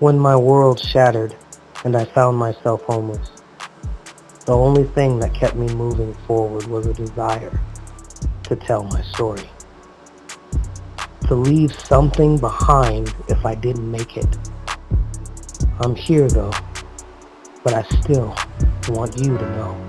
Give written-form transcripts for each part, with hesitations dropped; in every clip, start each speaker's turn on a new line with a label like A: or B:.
A: When my world shattered and I found myself homeless, the only thing that kept me moving forward was a desire to tell my story. To leave something behind if I didn't make it. I'm here though, but I still want you to know.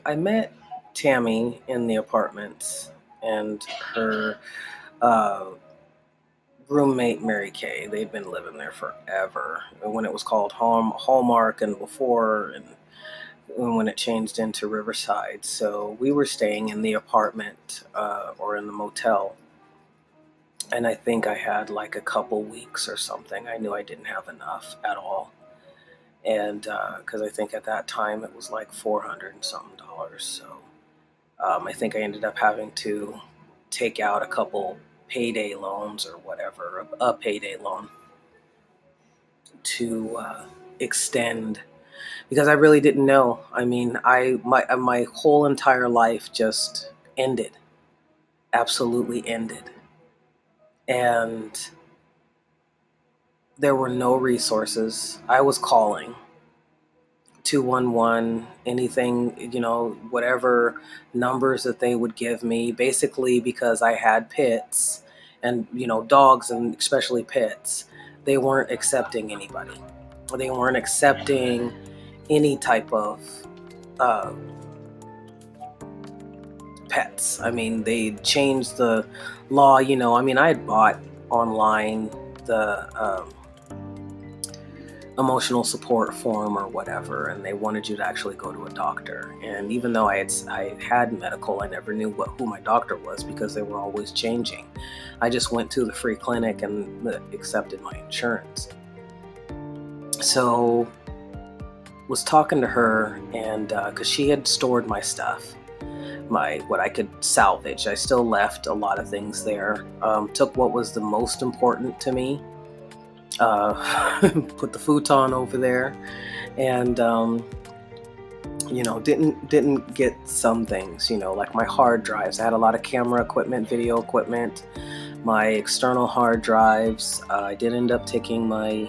B: I met Tammy in the apartments, and her uh, roommate Mary Kay. They'd been living there forever. When it was called Hallmark, and before, and when it changed into Riverside. So we were staying in the apartment or in the motel, and I think I had like a couple weeks or something. I knew I didn't have enough at all, and because I think at that time it was like $400 and something dollars. So I think I ended up having to take out a couple payday loans or whatever, a payday loan to extend, because I really didn't know. I mean, my whole entire life just ended, absolutely ended, and there were no resources. I was calling 211, anything, whatever numbers that they would give me, basically because I had pits and, dogs, and especially pits. They weren't accepting anybody. They weren't accepting any type of uh, pets. I mean, they changed the law, I mean, I had bought online the emotional support form or whatever, and they wanted you to actually go to a doctor. And even though I had medical, I never knew who my doctor was because they were always changing. I just went to the free clinic and accepted my insurance. So was talking to her, and because she had stored my stuff, what I could salvage. I still left a lot of things there. Took what was the most important to me, put the futon over there, and didn't get some things, like my hard drives. I had a lot of camera equipment, video equipment, my external hard drives. I did end up taking my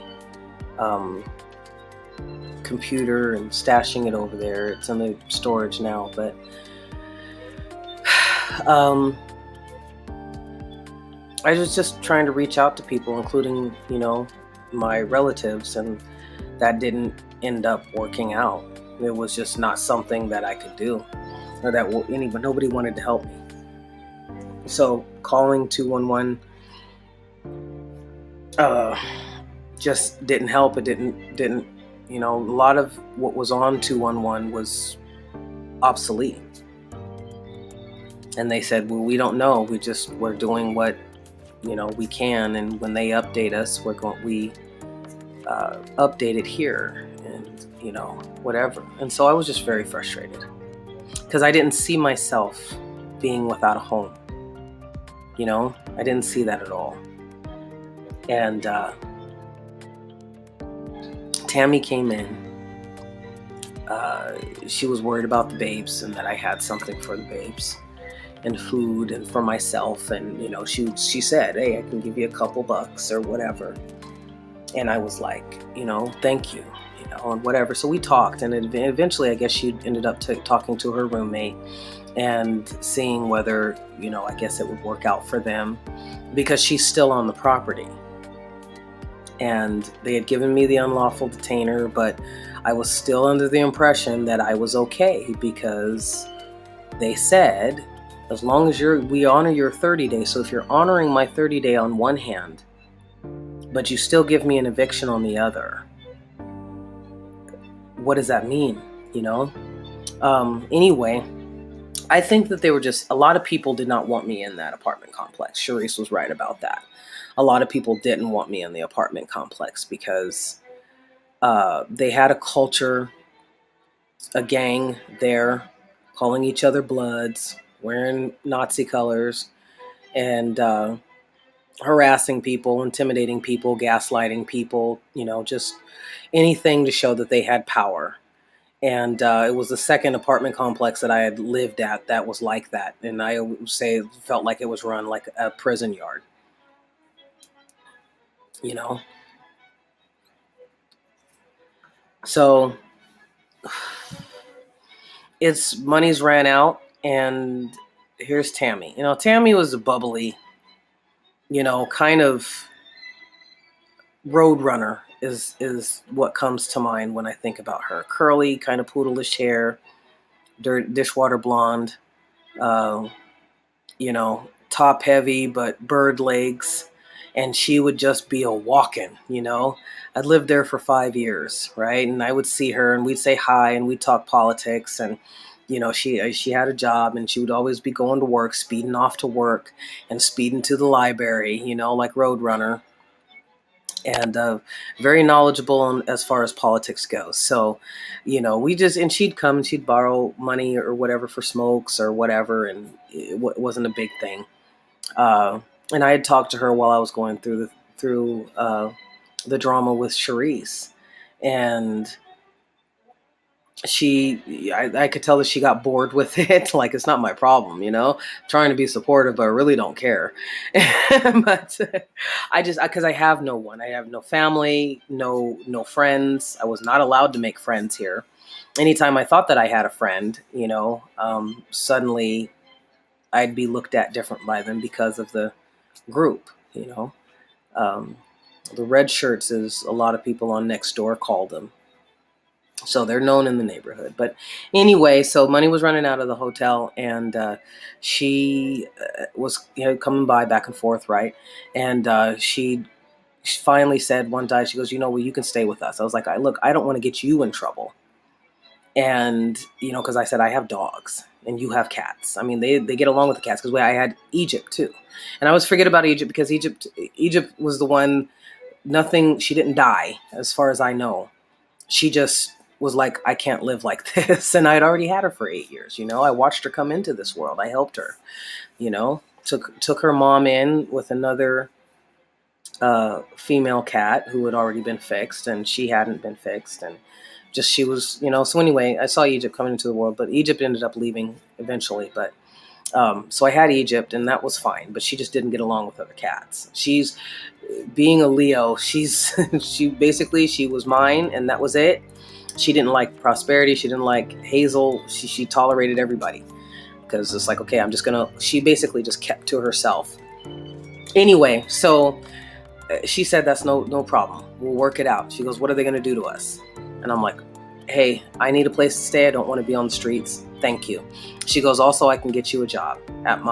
B: computer and stashing it over there. It's in the storage now, but I was just trying to reach out to people, including, my relatives, and that didn't end up working out. It was just not something that I could do, or that nobody wanted to help me. So calling 211 just didn't help. It didn't, a lot of what was on 211 was obsolete. And they said, well, we don't know. We're doing what, we can. And when they update us, we update it here, and, whatever. And so I was just very frustrated because I didn't see myself being without a home. I didn't see that at all. And Tammy came in. She was worried about the babes and that I had something for the babes and food and for myself. And, she said, hey, I can give you a couple bucks or whatever. And I was like, thank you, and whatever. So we talked, and eventually I guess she ended up talking to her roommate and seeing whether, I guess it would work out for them, because she's still on the property. And they had given me the unlawful detainer, but I was still under the impression that I was okay, because they said, as long as we honor your 30 days. So if you're honoring my 30 day on one hand, but you still give me an eviction on the other, what does that mean? Anyway, I think that they were just, a lot of people did not want me in that apartment complex. Sharice was right about that. A lot of people didn't want me in the apartment complex because they had a culture, a gang there, calling each other Bloods, wearing Nazi colors, and harassing people, intimidating people, gaslighting people, just anything to show that they had power. And it was the second apartment complex that I had lived at that was like that. And I would say it felt like it was run like a prison yard, you know? So it's money's ran out, and here's Tammy. Tammy was a bubbly, kind of road runner is what comes to mind when I think about her. Curly, kind of poodleish hair, dishwater blonde, uh, top heavy but bird legs, and she would just be a walking. I'd lived there for 5 years, right? And I would see her, and we'd say hi, and we'd talk politics, and she had a job, and she would always be going to work, speeding off to work, and speeding to the library, like Roadrunner, and very knowledgeable as far as politics goes. So, and she'd come and she'd borrow money or whatever for smokes or whatever, and it wasn't a big thing. Uh, and I had talked to her while I was going through the drama with Sharice, and I could tell that she got bored with it. Like, it's not my problem, trying to be supportive, but I really don't care. But because I have no one, I have no family, no friends. I was not allowed to make friends here. Anytime I thought that I had a friend, suddenly I'd be looked at different by them because of the group, um, the red shirts, as a lot of people on Nextdoor call them. So they're known in the neighborhood. But anyway, so money was running out of the hotel, and she was coming by back and forth, right? And she finally said one day, she goes, well, you can stay with us. I was like, look, I don't want to get you in trouble. And, because I said I have dogs and you have cats. I mean, they get along with the cats, because I had Egypt too. And I always forget about Egypt, because Egypt was the one, she didn't die as far as I know. She just was like, I can't live like this. And I'd already had her for 8 years. I watched her come into this world. I helped her, took her mom in with another female cat who had already been fixed, and she hadn't been fixed. And just, she was, so anyway, I saw Egypt coming into the world, but Egypt ended up leaving eventually. But so I had Egypt, and that was fine, but she just didn't get along with other cats. She's, being a Leo, she was mine, and that was it. She didn't like prosperity. She didn't like Hazel. She tolerated everybody, because it's like, okay, she basically just kept to herself. Anyway, so she said, that's no problem. We'll work it out. She goes, what are they going to do to us? And I'm like, hey, I need a place to stay. I don't want to be on the streets. Thank you. She goes, also, I can get you a job at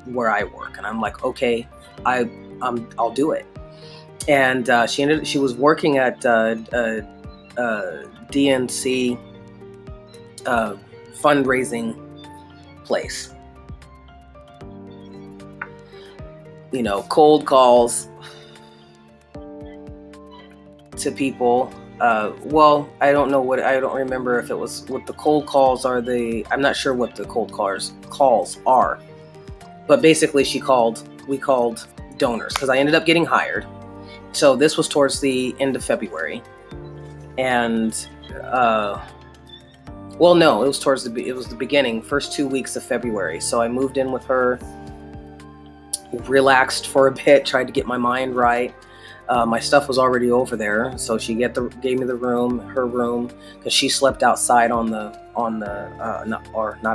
B: where I work. And I'm like, okay, I'll do it. And she was working at DNC fundraising place. Cold calls to people. Well, I don't remember if it was what the cold calls are. I'm not sure what the cold calls are. But basically we called donors, because I ended up getting hired. So this was towards the end of February. And well, no, it was the beginning, first 2 weeks of February. So I moved in with her, relaxed for a bit, tried to get my mind right. My stuff was already over there, so she gave me her room, because she slept outside not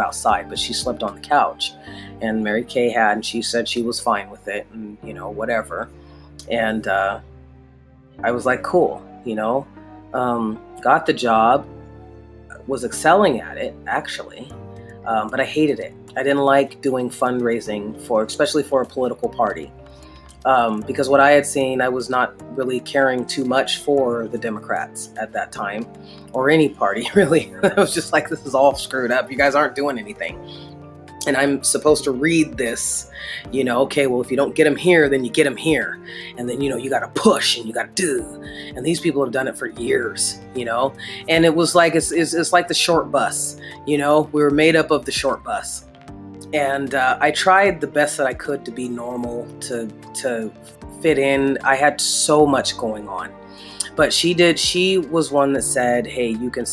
B: outside, but she slept on the couch, and Mary Kay and she said she was fine with it, and whatever. And I was like, cool, got the job, was excelling at it actually, but I hated it. I didn't like doing fundraising especially for a political party. Because what I had seen, I was not really caring too much for the Democrats at that time, or any party really. I was just like, this is all screwed up. You guys aren't doing anything. And I'm supposed to read this, okay, well, if you don't get them here, then you get them here. And then, you got to push and you got to do. And these people have done it for years, and it was like, it's like the short bus, we were made up of the short bus. And I tried the best that I could to be normal, to fit in. I had so much going on. But she was one that said, hey, you can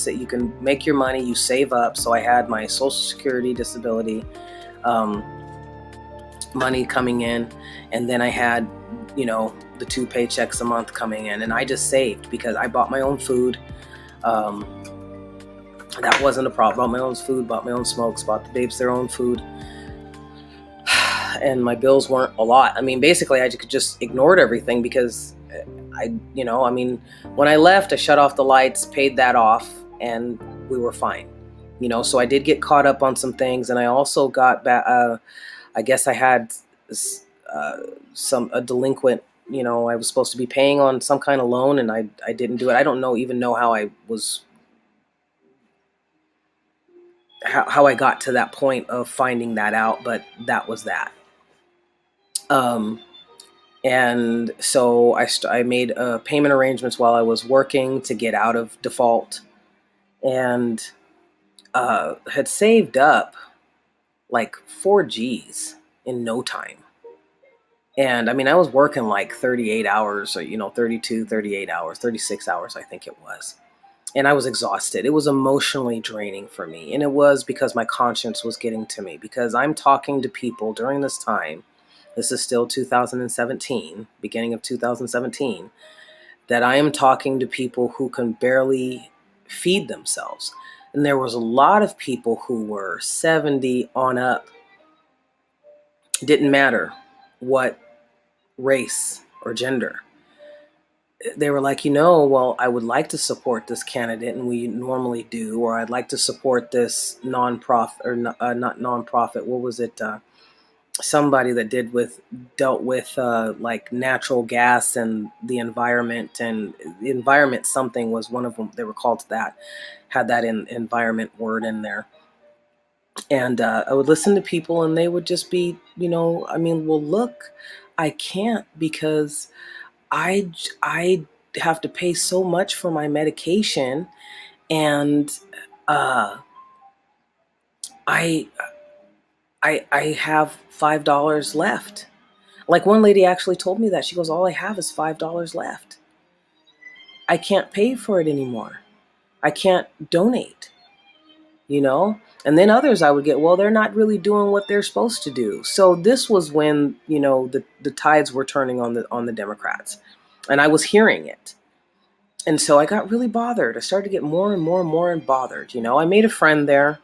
B: make your money, you save up. So I had my Social Security, disability money coming in. And then I had, the 2 paychecks a month coming in. And I just saved because I bought my own food. That wasn't a problem. Bought my own food, bought my own smokes, bought the babes their own food. And my bills weren't a lot. I mean, basically, I just ignored everything because when I left, I shut off the lights, paid that off, and we were fine. So I did get caught up on some things, and I also got back. I guess I had a delinquent. I was supposed to be paying on some kind of loan, and I didn't do it. I don't even know how I was. How I got to that point of finding that out, but that was that. And so I made payment arrangements while I was working to get out of default, and had saved up like 4 G's in no time. And I mean, I was working like 38 hours, or 32, 38 hours, 36 hours, I think it was. And I was exhausted. It was emotionally draining for me. And it was because my conscience was getting to me, because I'm talking to people during this time. This is still 2017, beginning of 2017, that I am talking to people who can barely feed themselves. And there was a lot of people who were 70 on up. Didn't matter what race or gender. They were like, well, I would like to support this candidate, and we normally do, or I'd like to support this nonprofit, or not nonprofit. What was it? Somebody that dealt with like natural gas and the environment, and the environment something was one of them. They were called that, had that environment word in there. And I would listen to people, and they would just be, well, look, I can't because I have to pay so much for my medication, and I have $5 left. Like, one lady actually told me that. She goes, all I have is $5 left. I can't pay for it anymore. I can't donate, And then others I would get, well, they're not really doing what they're supposed to do. So this was when, the tides were turning on the Democrats, and I was hearing it. And so I got really bothered. I started to get more and more and more bothered. I made a friend there.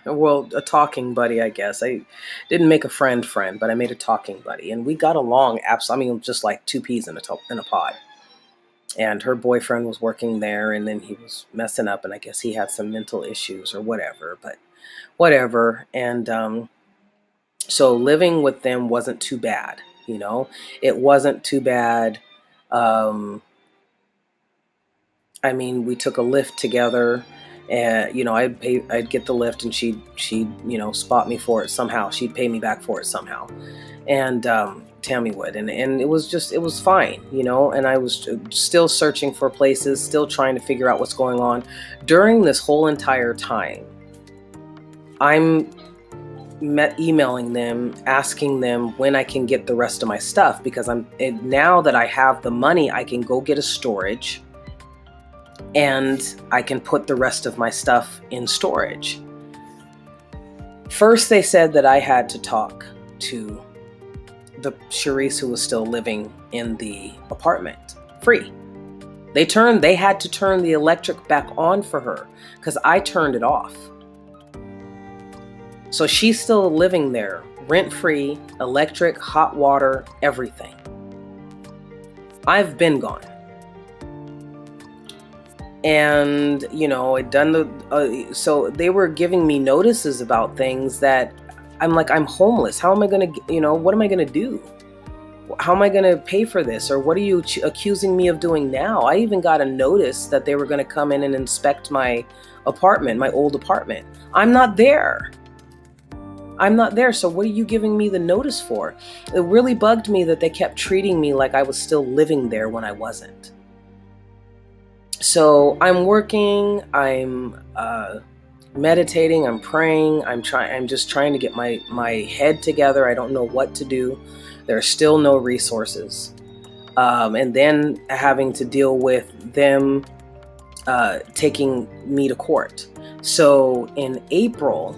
B: Well, a talking buddy, I guess. I didn't make a friend, but I made a talking buddy, and we got along. Just like 2 peas in a pod. And her boyfriend was working there, and then he was messing up, and I guess he had some mental issues or whatever. But whatever. And so living with them wasn't too bad. It wasn't too bad. We took a lift together. And I'd get the lift, and she'd spot me for it somehow. She'd pay me back for it somehow, and Tammy would, and it was fine, And I was still searching for places, still trying to figure out what's going on. During this whole entire time, I'm emailing them, asking them when I can get the rest of my stuff, because now that I have the money, I can go get a storage. And I can put the rest of my stuff in storage. First, they said that I had to talk to the Charisse who was still living in the apartment free. They had to turn the electric back on for her because I turned it off. So she's still living there, rent-free, electric, hot water, everything. I've been gone. And, I'd done so they were giving me notices about things that I'm like, I'm homeless. How am I going to, what am I going to do? How am I going to pay for this? Or what are you accusing me of doing now? I even got a notice that they were going to come in and inspect my apartment, my old apartment. I'm not there. I'm not there. So what are you giving me the notice for? It really bugged me that they kept treating me like I was still living there when I wasn't. So I'm working, I'm meditating, I'm praying, I'm just trying to get my head together. I don't know what to do. There are still no resources. And then having to deal with them taking me to court. So in April,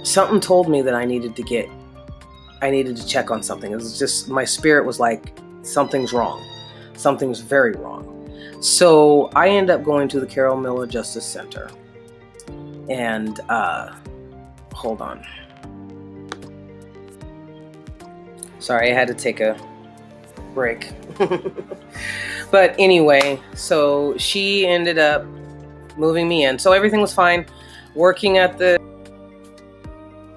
B: something told me that I needed to check on something. It was just, my spirit was like, something's wrong. Something's very wrong. So I end up going to the Carol Miller Justice Center. And hold on. Sorry, I had to take a break. But anyway, so she ended up moving me in. So everything was fine. Working at the